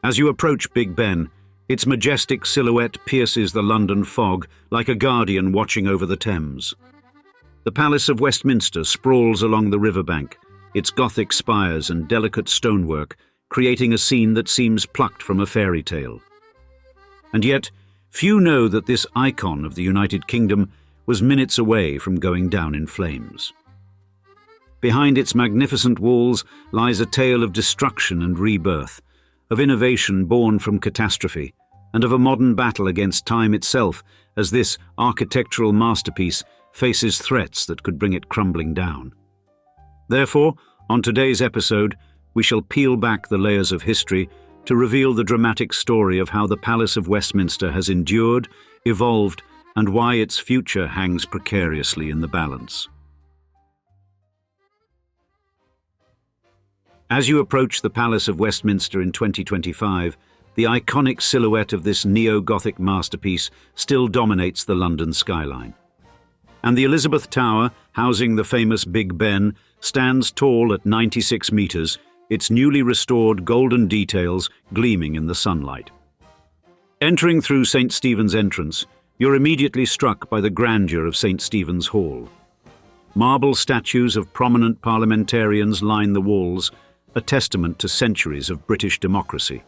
As you approach Big Ben, its majestic silhouette pierces the London fog like a guardian watching over the Thames. The Palace of Westminster sprawls along the riverbank, its Gothic spires and delicate stonework creating a scene that seems plucked from a fairy tale. And yet, few know that this icon of the United Kingdom was minutes away from going down in flames. Behind its magnificent walls lies a tale of destruction and rebirth, of innovation born from catastrophe, and of a modern battle against time itself as this architectural masterpiece faces threats that could bring it crumbling down. Therefore, on today's episode, we shall peel back the layers of history to reveal the dramatic story of how the Palace of Westminster has endured, evolved, and why its future hangs precariously in the balance. As you approach the Palace of Westminster in 2025, the iconic silhouette of this neo-Gothic masterpiece still dominates the London skyline. And the Elizabeth Tower, housing the famous Big Ben, stands tall at 96 meters, its newly restored golden details gleaming in the sunlight. Entering through St. Stephen's entrance, you're immediately struck by the grandeur of St. Stephen's Hall. Marble statues of prominent parliamentarians line the walls, a testament to centuries of British democracy.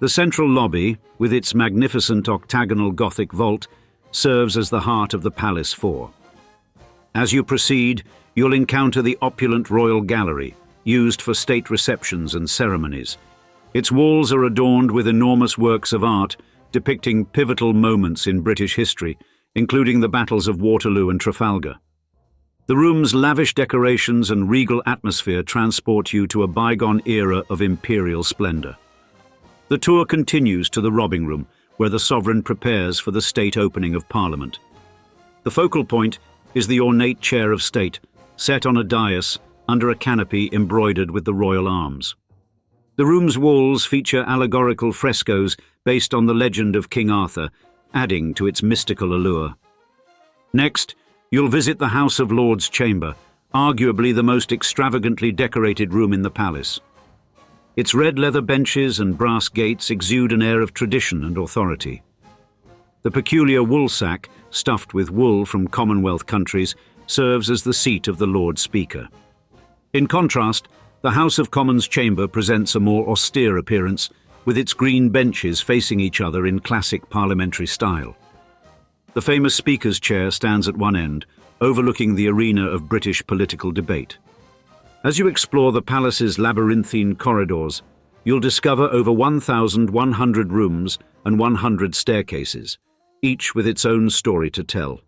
The central lobby, with its magnificent octagonal Gothic vault, serves as the heart of the palace fort. As you proceed, you'll encounter the opulent royal gallery, used for state receptions and ceremonies. Its walls are adorned with enormous works of art depicting pivotal moments in British history, including the battles of Waterloo and Trafalgar. The room's lavish decorations and regal atmosphere transport you to a bygone era of imperial splendor. The tour continues to the robbing room, where the sovereign prepares for the state opening of Parliament. The focal point is the ornate chair of state, set on a dais under a canopy embroidered with the royal arms. The room's walls feature allegorical frescoes based on the legend of King Arthur, adding to its mystical allure. Next, you'll visit the House of Lords chamber, arguably the most extravagantly decorated room in the palace. Its red leather benches and brass gates exude an air of tradition and authority. The peculiar woolsack, stuffed with wool from Commonwealth countries, serves as the seat of the Lord Speaker. In contrast, the House of Commons chamber presents a more austere appearance, with its green benches facing each other in classic parliamentary style. The famous Speaker's chair stands at one end, overlooking the arena of British political debate. As you explore the palace's labyrinthine corridors, you'll discover over 1,100 rooms and 100 staircases, each with its own story to tell.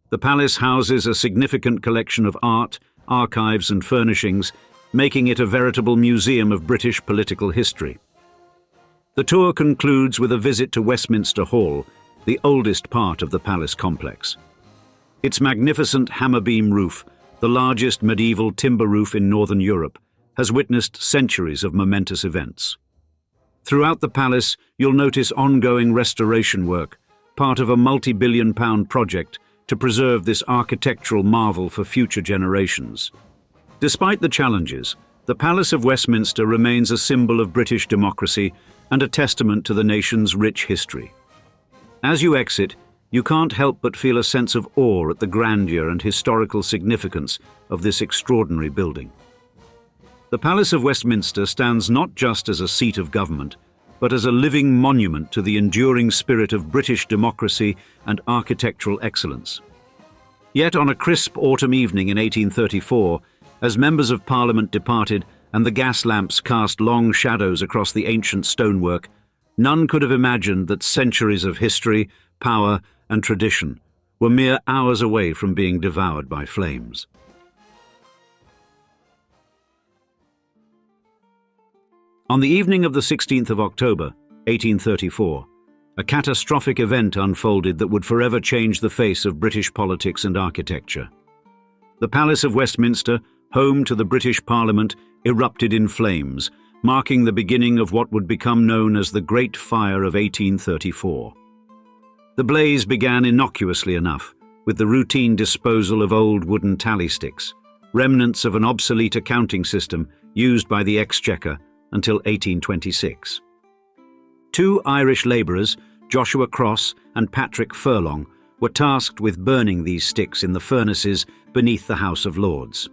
The palace houses a significant collection of art, archives and furnishings, making it a veritable museum of British political history. The tour concludes with a visit to Westminster Hall, the oldest part of the palace complex. Its magnificent hammer-beam roof, the largest medieval timber roof in Northern Europe, has witnessed centuries of momentous events. Throughout the palace, you'll notice ongoing restoration work, part of a multi-billion-pound project to preserve this architectural marvel for future generations. Despite the challenges, the Palace of Westminster remains a symbol of British democracy and a testament to the nation's rich history. As you exit, you can't help but feel a sense of awe at the grandeur and historical significance of this extraordinary building. The Palace of Westminster stands not just as a seat of government, but as a living monument to the enduring spirit of British democracy and architectural excellence. Yet on a crisp autumn evening in 1834, as members of Parliament departed and the gas lamps cast long shadows across the ancient stonework, none could have imagined that centuries of history, power, and tradition were mere hours away from being devoured by flames. On the evening of the 16th of October, 1834, a catastrophic event unfolded that would forever change the face of British politics and architecture. The Palace of Westminster, home to the British Parliament, erupted in flames, marking the beginning of what would become known as the Great Fire of 1834. The blaze began innocuously enough, with the routine disposal of old wooden tally sticks, remnants of an obsolete accounting system used by the Exchequer, until 1826. Two Irish labourers, Joshua Cross and Patrick Furlong, were tasked with burning these sticks in the furnaces beneath the House of Lords.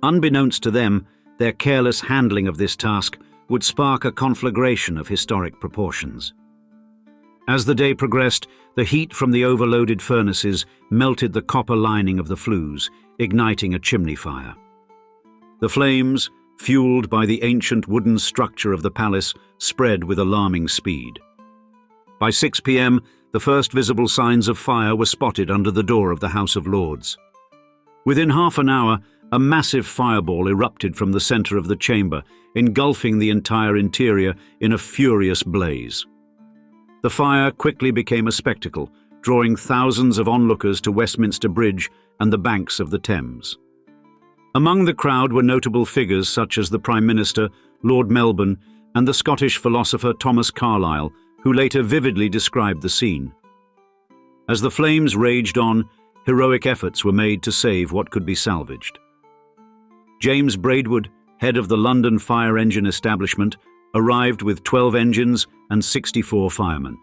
Unbeknownst to them, their careless handling of this task would spark a conflagration of historic proportions. As the day progressed, the heat from the overloaded furnaces melted the copper lining of the flues, igniting a chimney fire. The flames, fueled by the ancient wooden structure of the palace, spread with alarming speed. By 6 p.m., the first visible signs of fire were spotted under the door of the House of Lords. Within half an hour, a massive fireball erupted from the centre of the chamber, engulfing the entire interior in a furious blaze. The fire quickly became a spectacle, drawing thousands of onlookers to Westminster Bridge and the banks of the Thames. Among the crowd were notable figures such as the Prime Minister, Lord Melbourne, and the Scottish philosopher Thomas Carlyle, who later vividly described the scene. As the flames raged on, heroic efforts were made to save what could be salvaged. James Braidwood, head of the London fire engine establishment, arrived with 12 engines and 64 firemen.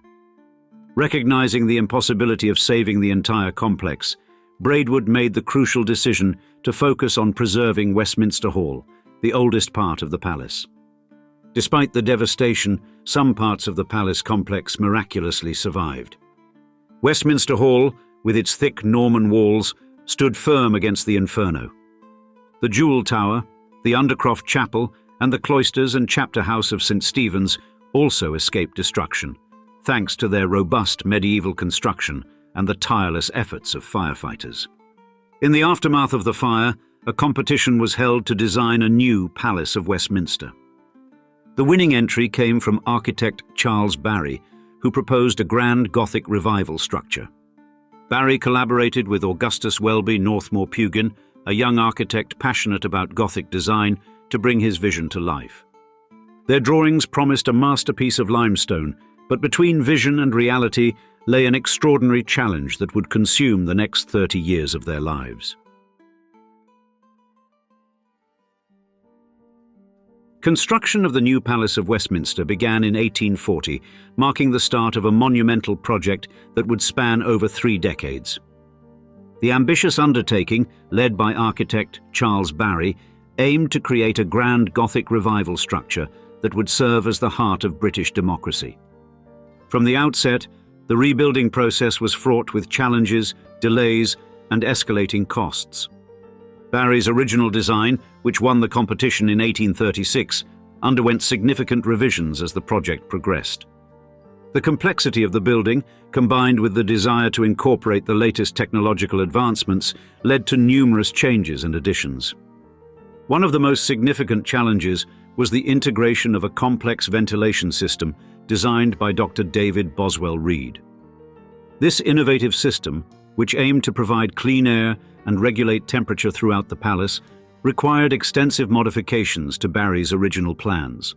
Recognizing the impossibility of saving the entire complex, Braidwood made the crucial decision to focus on preserving Westminster Hall, the oldest part of the palace. Despite the devastation, some parts of the palace complex miraculously survived. Westminster Hall, with its thick Norman walls, stood firm against the inferno. The Jewel Tower, the Undercroft Chapel, and the cloisters and chapter house of St. Stephen's also escaped destruction, thanks to their robust medieval construction and the tireless efforts of firefighters. In the aftermath of the fire, a competition was held to design a new Palace of Westminster. The winning entry came from architect Charles Barry, who proposed a grand Gothic revival structure. Barry collaborated with Augustus Welby Northmore-Pugin, a young architect passionate about Gothic design, to bring his vision to life. Their drawings promised a masterpiece of limestone, but between vision and reality lay an extraordinary challenge that would consume the next 30 years of their lives. Construction of the new Palace of Westminster began in 1840, marking the start of a monumental project that would span over 3 decades. The ambitious undertaking, led by architect Charles Barry, aimed to create a grand Gothic revival structure that would serve as the heart of British democracy. From the outset, the rebuilding process was fraught with challenges, delays, and escalating costs. Barry's original design, which won the competition in 1836, underwent significant revisions as the project progressed. The complexity of the building, combined with the desire to incorporate the latest technological advancements, led to numerous changes and additions. One of the most significant challenges was the integration of a complex ventilation system designed by Dr. David Boswell Reid. This innovative system, which aimed to provide clean air and regulate temperature throughout the palace, required extensive modifications to Barry's original plans.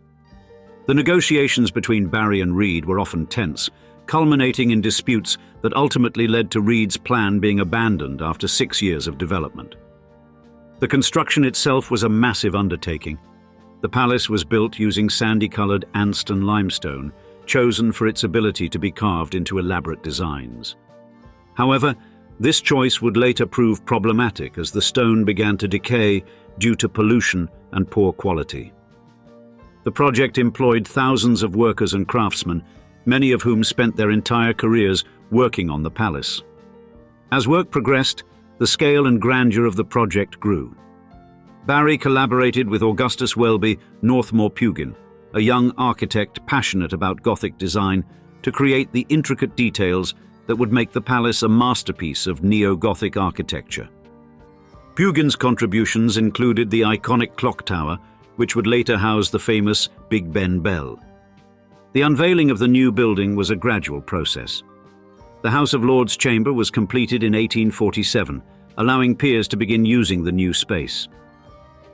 The negotiations between Barry and Reid were often tense, culminating in disputes that ultimately led to Reid's plan being abandoned after 6 years of development. The construction itself was a massive undertaking. The palace was built using sandy-colored Anston limestone, chosen for its ability to be carved into elaborate designs. However, this choice would later prove problematic as the stone began to decay due to pollution and poor quality. The project employed thousands of workers and craftsmen, many of whom spent their entire careers working on the palace. As work progressed, the scale and grandeur of the project grew. Barry collaborated with Augustus Welby Northmore-Pugin, a young architect passionate about Gothic design, to create the intricate details that would make the palace a masterpiece of neo-Gothic architecture. Pugin's contributions included the iconic clock tower, which would later house the famous Big Ben bell. The unveiling of the new building was a gradual process. The House of Lords chamber was completed in 1847, allowing peers to begin using the new space.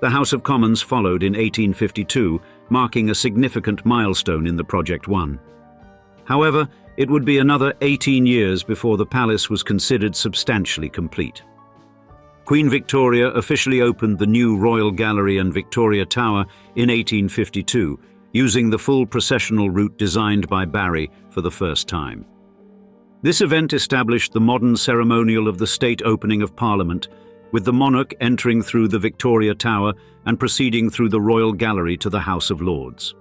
The House of Commons followed in 1852, marking a significant milestone in the Project 1. However, it would be another 18 years before the palace was considered substantially complete. Queen Victoria officially opened the new Royal Gallery and Victoria Tower in 1852, using the full processional route designed by Barry for the first time. This event established the modern ceremonial of the state opening of Parliament, with the monarch entering through the Victoria Tower and proceeding through the Royal Gallery to the House of Lords.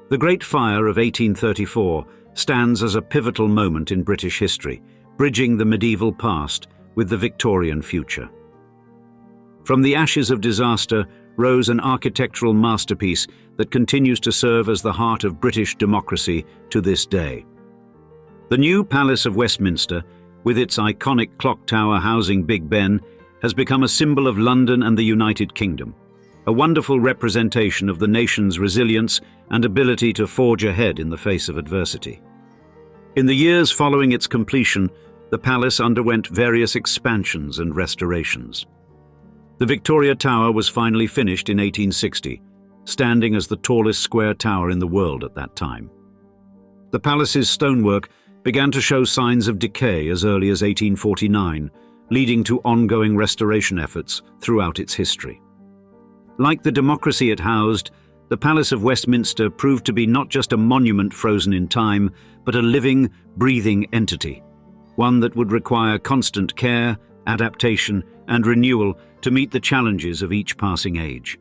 The Great Fire of 1834 stands as a pivotal moment in British history, bridging the medieval past with the Victorian future. From the ashes of disaster rose an architectural masterpiece that continues to serve as the heart of British democracy to this day. The new Palace of Westminster, with its iconic clock tower housing Big Ben, has become a symbol of London and the United Kingdom, a wonderful representation of the nation's resilience and ability to forge ahead in the face of adversity. In the years following its completion, the palace underwent various expansions and restorations. The Victoria Tower was finally finished in 1860, standing as the tallest square tower in the world at that time. The palace's stonework began to show signs of decay as early as 1849, leading to ongoing restoration efforts throughout its history. Like the democracy it housed, the Palace of Westminster proved to be not just a monument frozen in time, but a living, breathing entity, one that would require constant care, adaptation, and renewal to meet the challenges of each passing age.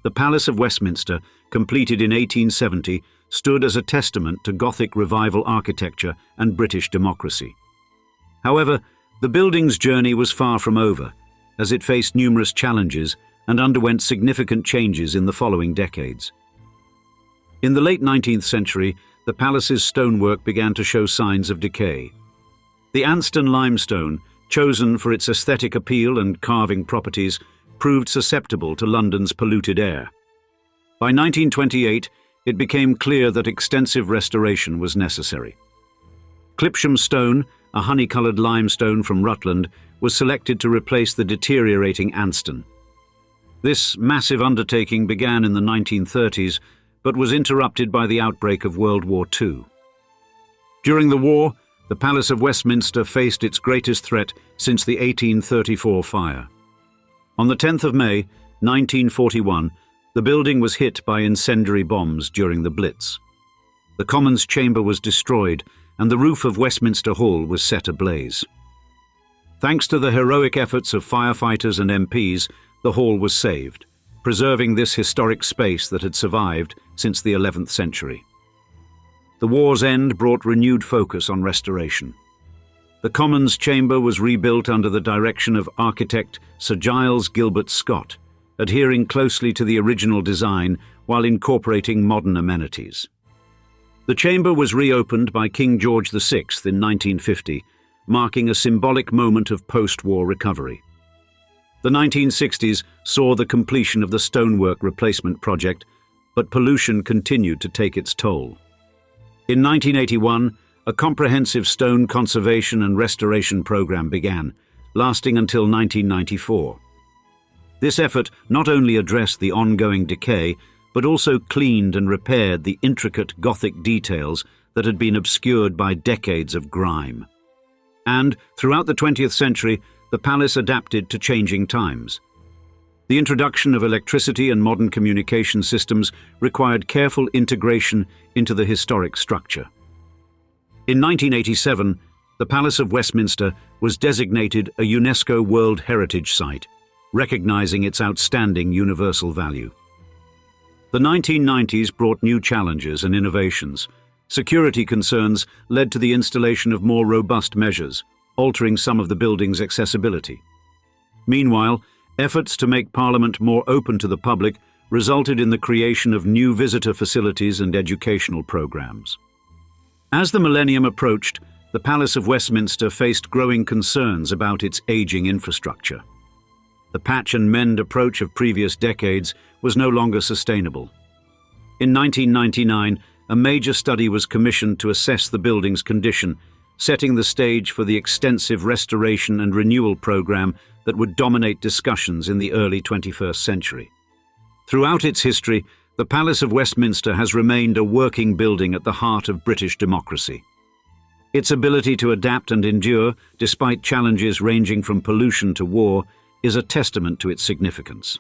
The Palace of Westminster, completed in 1870, stood as a testament to Gothic revival architecture and British democracy. However, the building's journey was far from over, as it faced numerous challenges and underwent significant changes in the following decades. In the late 19th century, the palace's stonework began to show signs of decay. The Anston limestone, chosen for its aesthetic appeal and carving properties, proved susceptible to London's polluted air. By 1928, it became clear that extensive restoration was necessary. Clipsham stone, a honey-coloured limestone from Rutland, was selected to replace the deteriorating Anston. This massive undertaking began in the 1930s, but was interrupted by the outbreak of World War II. During the war, the Palace of Westminster faced its greatest threat since the 1834 fire. On the 10th of May, 1941, the building was hit by incendiary bombs during the Blitz. The Commons Chamber was destroyed, and the roof of Westminster Hall was set ablaze. Thanks to the heroic efforts of firefighters and MPs, the hall was saved, preserving this historic space that had survived since the 11th century. The war's end brought renewed focus on restoration. The Commons Chamber was rebuilt under the direction of architect Sir Giles Gilbert Scott, adhering closely to the original design while incorporating modern amenities. The chamber was reopened by King George VI in 1950, marking a symbolic moment of post-war recovery. The 1960s saw the completion of the stonework replacement project, but pollution continued to take its toll. In 1981, a comprehensive stone conservation and restoration program began, lasting until 1994. This effort not only addressed the ongoing decay, but also cleaned and repaired the intricate Gothic details that had been obscured by decades of grime. And, throughout the 20th century, the palace adapted to changing times. The introduction of electricity and modern communication systems required careful integration into the historic structure. In 1987, the Palace of Westminster was designated a UNESCO World Heritage Site, recognizing its outstanding universal value. The 1990s brought new challenges and innovations. Security concerns led to the installation of more robust measures, altering some of the building's accessibility. Meanwhile, efforts to make Parliament more open to the public resulted in the creation of new visitor facilities and educational programs. As the millennium approached, the Palace of Westminster faced growing concerns about its aging infrastructure. The patch and mend approach of previous decades was no longer sustainable. In 1999, a major study was commissioned to assess the building's condition, setting the stage for the extensive restoration and renewal program that would dominate discussions in the early 21st century. Throughout its history, the Palace of Westminster has remained a working building at the heart of British democracy. Its ability to adapt and endure, despite challenges ranging from pollution to war, is a testament to its significance.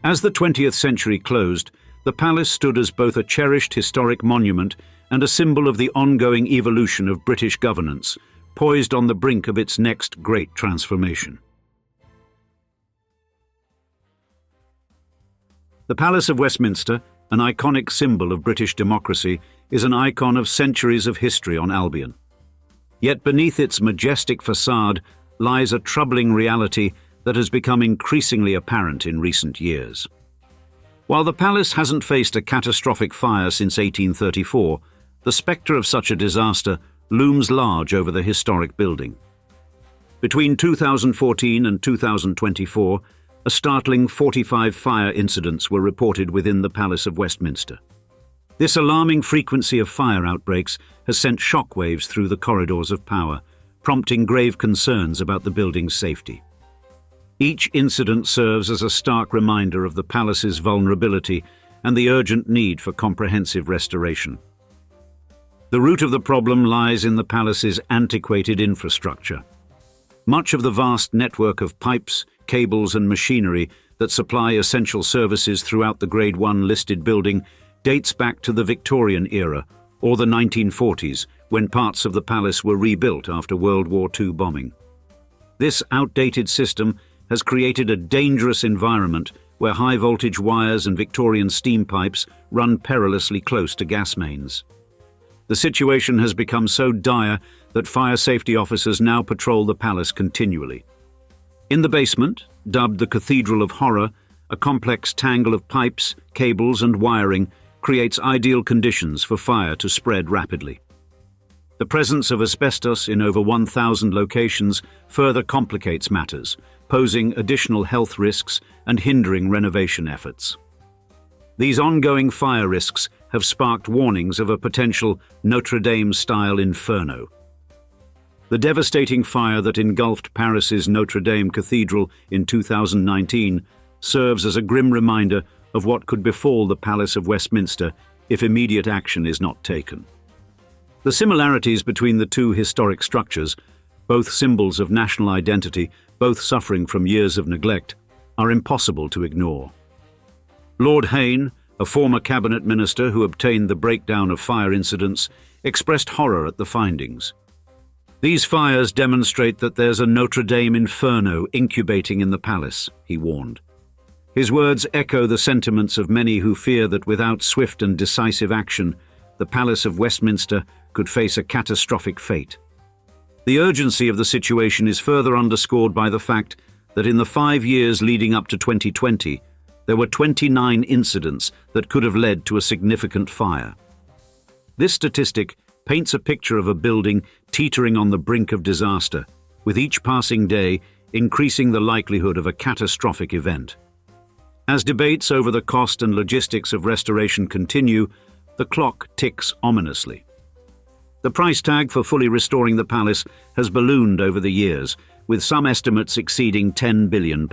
As the 20th century closed, the palace stood as both a cherished historic monument and a symbol of the ongoing evolution of British governance, poised on the brink of its next great transformation. The Palace of Westminster, an iconic symbol of British democracy, is an icon of centuries of history on Albion. Yet beneath its majestic façade lies a troubling reality that has become increasingly apparent in recent years. While the palace hasn't faced a catastrophic fire since 1834, the spectre of such a disaster looms large over the historic building. Between 2014 and 2024, a startling 45 fire incidents were reported within the Palace of Westminster. This alarming frequency of fire outbreaks has sent shockwaves through the corridors of power, prompting grave concerns about the building's safety. Each incident serves as a stark reminder of the palace's vulnerability and the urgent need for comprehensive restoration. The root of the problem lies in the palace's antiquated infrastructure. Much of the vast network of pipes, cables and machinery that supply essential services throughout the Grade 1 listed building dates back to the Victorian era or the 1940s, when parts of the palace were rebuilt after World War II bombing. This outdated system has created a dangerous environment where high-voltage wires and Victorian steam pipes run perilously close to gas mains. The situation has become so dire that fire safety officers now patrol the palace continually. In the basement, dubbed the Cathedral of Horror, a complex tangle of pipes, cables and wiring creates ideal conditions for fire to spread rapidly. The presence of asbestos in over 1,000 locations further complicates matters, posing additional health risks and hindering renovation efforts. These ongoing fire risks have sparked warnings of a potential Notre Dame-style inferno. The devastating fire that engulfed Paris's Notre Dame Cathedral in 2019 serves as a grim reminder of what could befall the Palace of Westminster if immediate action is not taken. The similarities between the two historic structures, both symbols of national identity, both suffering from years of neglect, are impossible to ignore. Lord Hayne, a former cabinet minister who obtained the breakdown of fire incidents, expressed horror at the findings. "These fires demonstrate that there's a Notre Dame inferno incubating in the palace," he warned. His words echo the sentiments of many who fear that without swift and decisive action, the Palace of Westminster could face a catastrophic fate. The urgency of the situation is further underscored by the fact that in the 5 years leading up to 2020, there were 29 incidents that could have led to a significant fire. This statistic paints a picture of a building teetering on the brink of disaster, with each passing day increasing the likelihood of a catastrophic event. As debates over the cost and logistics of restoration continue, the clock ticks ominously. The price tag for fully restoring the palace has ballooned over the years, with some estimates exceeding £10 billion.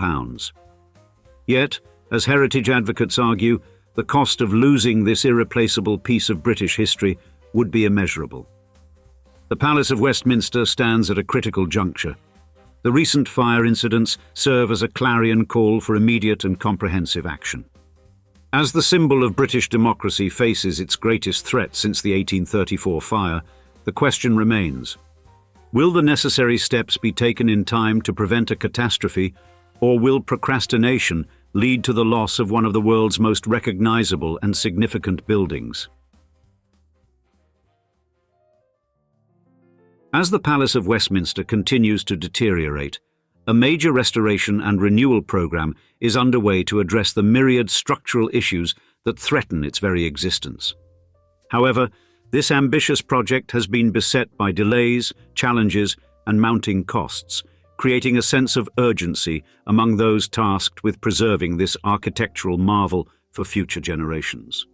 Yet, as heritage advocates argue, the cost of losing this irreplaceable piece of British history would be immeasurable. The Palace of Westminster stands at a critical juncture. The recent fire incidents serve as a clarion call for immediate and comprehensive action. As the symbol of British democracy faces its greatest threat since the 1834 fire, the question remains: will the necessary steps be taken in time to prevent a catastrophe, or will procrastination lead to the loss of one of the world's most recognizable and significant buildings? As the Palace of Westminster continues to deteriorate, a major restoration and renewal program is underway to address the myriad structural issues that threaten its very existence. However, this ambitious project has been beset by delays, challenges, and mounting costs, creating a sense of urgency among those tasked with preserving this architectural marvel for future generations.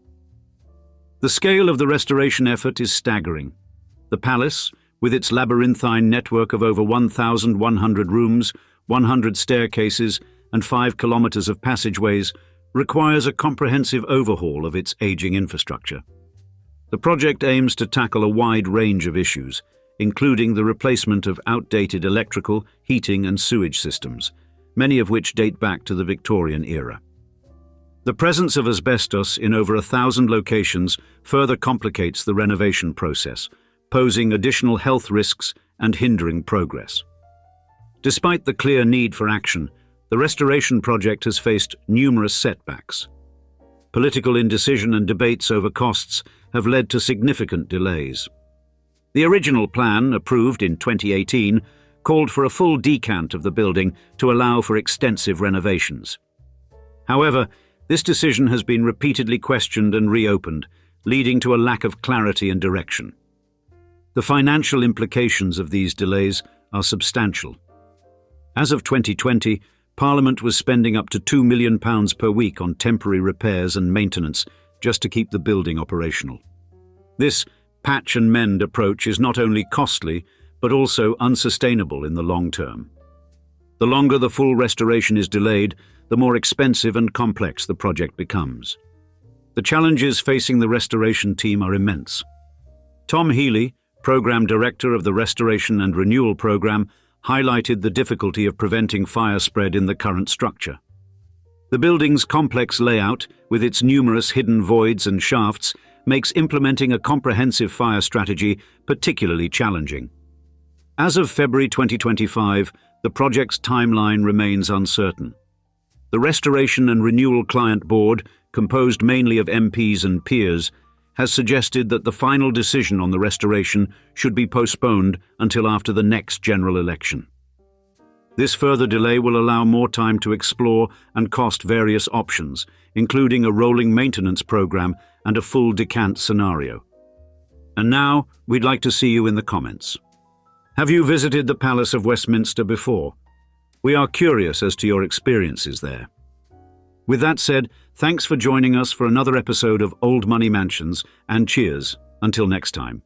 The scale of the restoration effort is staggering. The palace, with its labyrinthine network of over 1,100 rooms, 100 staircases, and 5 kilometers of passageways, requires a comprehensive overhaul of its aging infrastructure. The project aims to tackle a wide range of issues, including the replacement of outdated electrical, heating and sewage systems, many of which date back to the Victorian era. The presence of asbestos in over 1,000 locations further complicates the renovation process, posing additional health risks and hindering progress. Despite the clear need for action, the restoration project has faced numerous setbacks. Political indecision and debates over costs have led to significant delays. The original plan, approved in 2018, called for a full decant of the building to allow for extensive renovations. However, this decision has been repeatedly questioned and reopened, leading to a lack of clarity and direction. The financial implications of these delays are substantial. As of 2020, Parliament was spending up to £2 million per week on temporary repairs and maintenance just to keep the building operational. This patch and mend approach is not only costly, but also unsustainable in the long term. The longer the full restoration is delayed, the more expensive and complex the project becomes. The challenges facing the restoration team are immense. Tom Healy, Programme Director of the Restoration and Renewal Programme, highlighted the difficulty of preventing fire spread in the current structure. The building's complex layout, with its numerous hidden voids and shafts, makes implementing a comprehensive fire strategy particularly challenging. As of February 2025, the project's timeline remains uncertain. The Restoration and Renewal Client Board, composed mainly of MPs and peers, has suggested that the final decision on the restoration should be postponed until after the next general election. This further delay will allow more time to explore and cost various options, including a rolling maintenance program and a full decant scenario. And now, we'd like to see you in the comments. Have you visited the Palace of Westminster before? We are curious as to your experiences there. With that said, thanks for joining us for another episode of Old Money Mansions, and cheers, until next time.